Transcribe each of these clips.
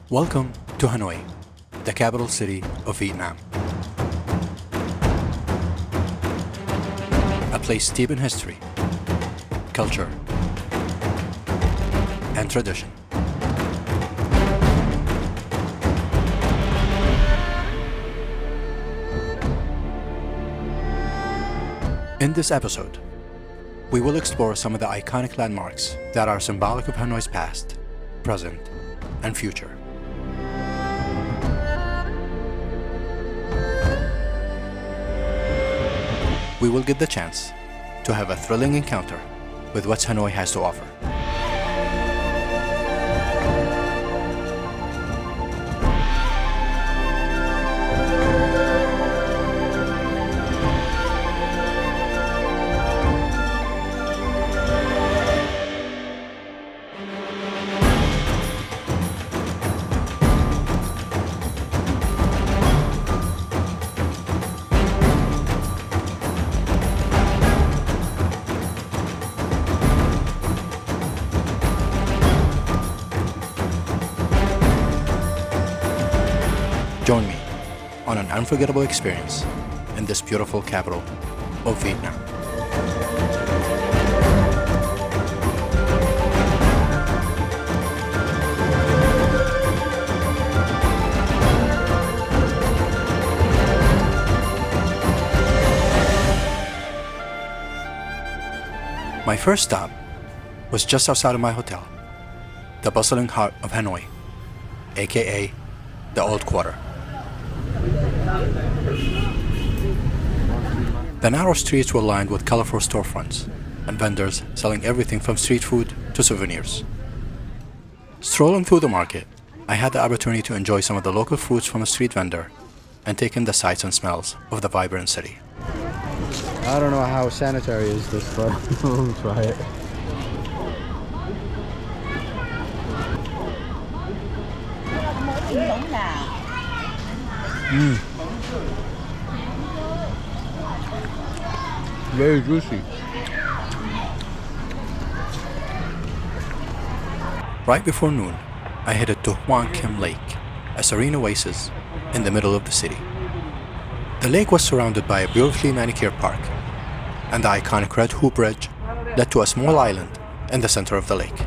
Welcome to Hanoi, the capital city of Vietnam. A place steeped in history, culture, and tradition. In this episode, we will explore some of the iconic landmarks that are symbolic of Hanoi's past, present, and future. We will get the chance to have a thrilling encounter with what Hanoi has to offer. Join me on an unforgettable experience in this beautiful capital of Vietnam. My first stop was just outside of my hotel, the bustling heart of Hanoi, aka the Old Quarter. The narrow streets were lined with colorful storefronts and vendors selling everything from street food to souvenirs. Strolling through the market, I had the opportunity to enjoy some of the local fruits from a street vendor and take in the sights and smells of the vibrant city. I don't know how sanitary is this, but we'll try it. Very juicy. Right before noon, I headed to Hoang Kim Lake, a serene oasis in the middle of the city. The lake was surrounded by a beautifully manicured park, and the iconic Red Hoop Bridge led to a small island in the center of the lake.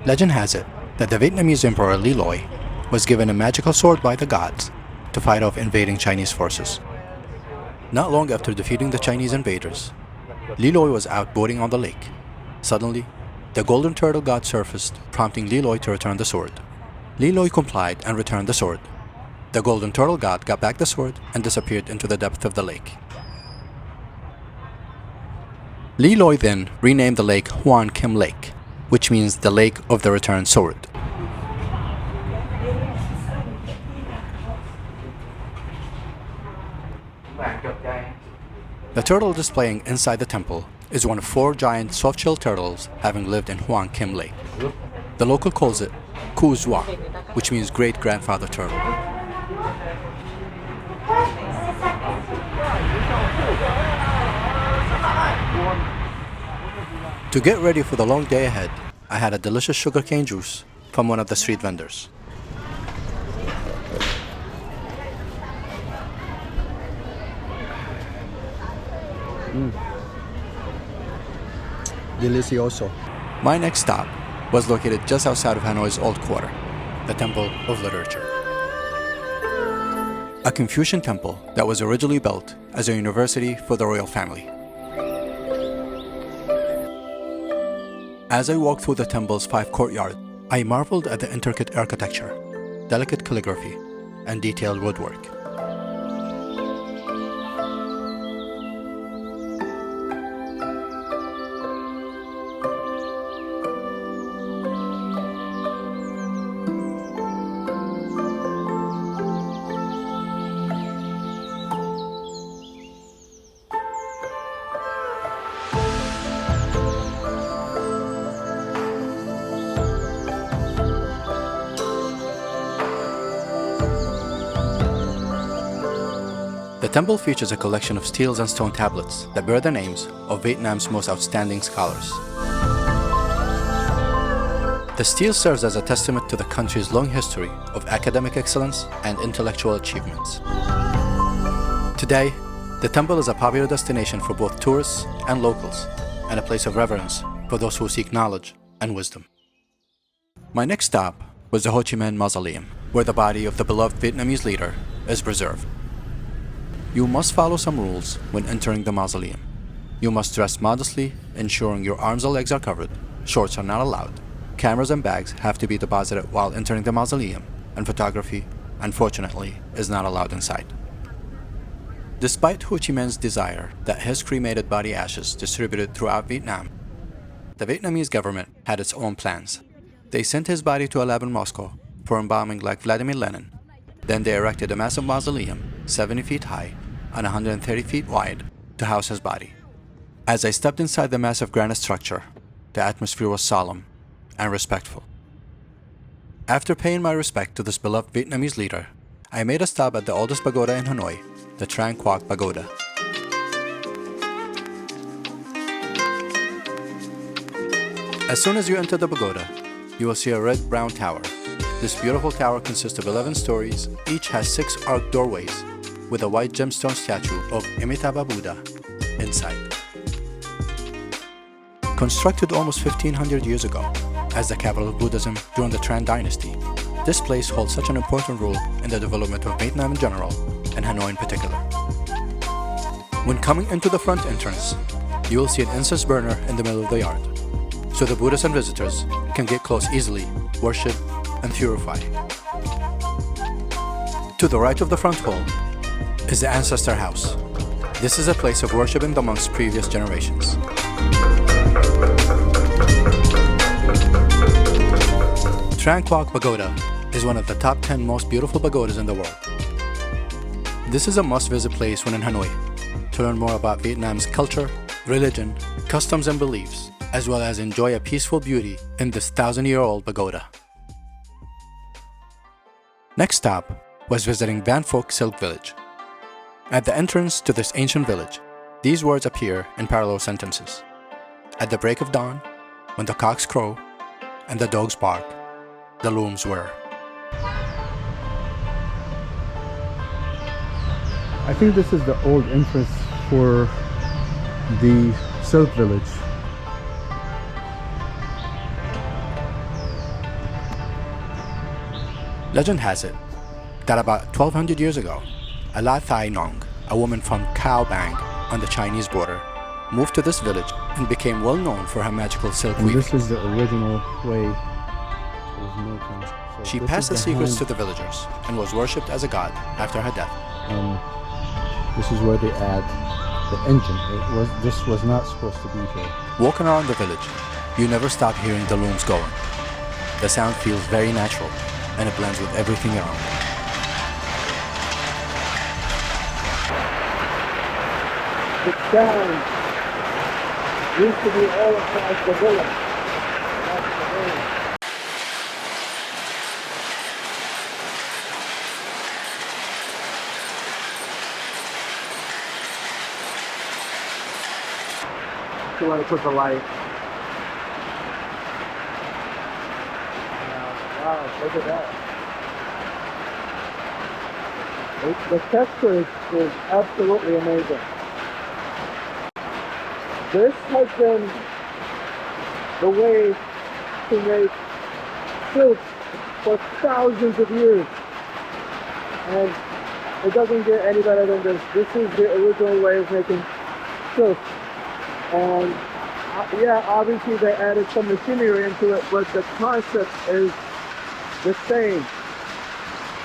Legend has it that the Vietnamese Emperor Le Loi was given a magical sword by the gods to fight off invading Chinese forces. Not long after defeating the Chinese invaders, Le Loi was out boating on the lake. Suddenly, the golden turtle god surfaced, prompting Le Loi to return the sword. Le Loi complied and returned the sword. The golden turtle god got back the sword and disappeared into the depth of the lake. Le Loi then renamed the lake Hoang Kim Lake, which means the lake of the returned sword. The turtle displaying inside the temple is one of 4 giant soft-shelled turtles having lived in Hoang Kim Lake. The local calls it Ku Zua, which means great-grandfather turtle. To get ready for the long day ahead, I had a delicious sugarcane juice from one of the street vendors. Delicioso. My next stop was located just outside of Hanoi's Old Quarter, the Temple of Literature. A Confucian temple that was originally built as a university for the royal family. As I walked through the temple's 5 courtyards, I marveled at the intricate architecture, delicate calligraphy, and detailed woodwork. The temple features a collection of steels and stone tablets that bear the names of Vietnam's most outstanding scholars. The stele serves as a testament to the country's long history of academic excellence and intellectual achievements. Today, the temple is a popular destination for both tourists and locals, and a place of reverence for those who seek knowledge and wisdom. My next stop was the Ho Chi Minh Mausoleum, where the body of the beloved Vietnamese leader is preserved. You must follow some rules when entering the mausoleum. You must dress modestly, ensuring your arms and legs are covered. Shorts are not allowed. Cameras and bags have to be deposited while entering the mausoleum, and photography, unfortunately, is not allowed inside. Despite Ho Chi Minh's desire that his cremated body ashes distributed throughout Vietnam, the Vietnamese government had its own plans. They sent his body to a lab in Moscow for embalming like Vladimir Lenin. Then they erected a massive mausoleum, 70 feet high and 130 feet wide, to house his body. As I stepped inside the massive granite structure, the atmosphere was solemn and respectful. After paying my respect to this beloved Vietnamese leader, I made a stop at the oldest pagoda in Hanoi, the Tran Quoc Pagoda. As soon as you enter the pagoda, you will see a red-brown tower. This beautiful tower consists of 11 stories. Each has 6 arched doorways with a white gemstone statue of Amitabha Buddha inside. Constructed almost 1500 years ago as the capital of Buddhism during the Tran dynasty, this place holds such an important role in the development of Vietnam in general and Hanoi in particular. When coming into the front entrance, you will see an incense burner in the middle of the yard, so the Buddhists and visitors can get close easily, worship, and purify. To the right of the front hall is the ancestor house. This is a place of worship in the monks' previous generations. Tran Quoc Pagoda is one of the top 10 most beautiful pagodas in the world. This is a must-visit place when in Hanoi to learn more about Vietnam's culture, religion, customs, and beliefs, as well as enjoy a peaceful beauty in this 1,000-year-old pagoda. Next stop was visiting Van Phuoc Silk Village. At the entrance to this ancient village, these words appear in parallel sentences. At the break of dawn, when the cocks crow and the dogs bark, the looms whir. I think this is the old entrance for the Silk Village. Legend has it that about 1200 years ago, a La Thai Nong, a woman from Cao Bang on the Chinese border, moved to this village and became well known for her magical silk And weaving. this is the original way. So She this passed the is secrets to hand, the villagers and was worshipped as a god after her death. and this is where they add the engine. This was not supposed to be here. Walking around the village, you never stop hearing the looms going. The sound feels very natural and it blends with everything around. The sound used to be all across the village. That's the name. So I put the light. Wow, look at that. The texture is absolutely amazing. This has been the way to make silk for thousands of years. And it doesn't get any better than this. This is the original way of making silk. And yeah, obviously they added some machinery into it, but the concept is the same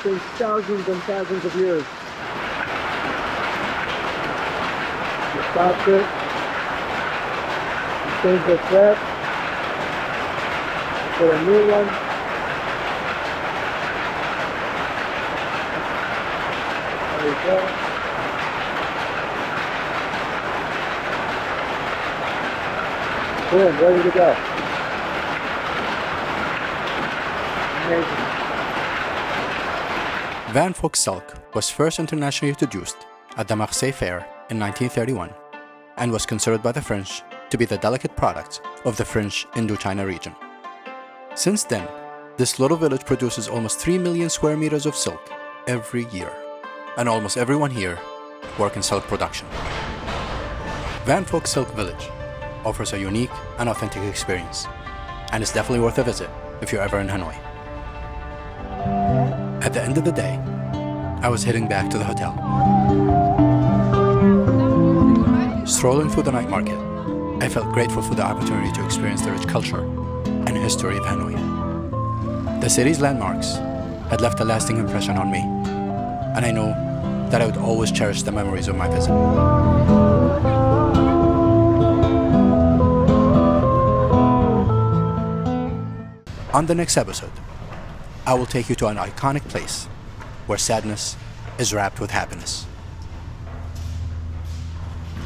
since thousands and thousands of years. You stop it, change the thread, put a new one. There you go. Boom, ready to go. Amazing. Van Phuoc silk was first internationally introduced at the Marseille Fair in 1931 and was considered by the French to be the delicate product of the French Indochina region. Since then, this little village produces almost 3 million square meters of silk every year, and almost everyone here works in silk production. Van Folk Silk Village offers a unique and authentic experience, and it's definitely worth a visit if you're ever in Hanoi. At the end of the day, I was heading back to the hotel. Strolling through the night market, I felt grateful for the opportunity to experience the rich culture and history of Hanoi. The city's landmarks had left a lasting impression on me, and I know that I would always cherish the memories of my visit. On the next episode, I will take you to an iconic place where sadness is wrapped with happiness.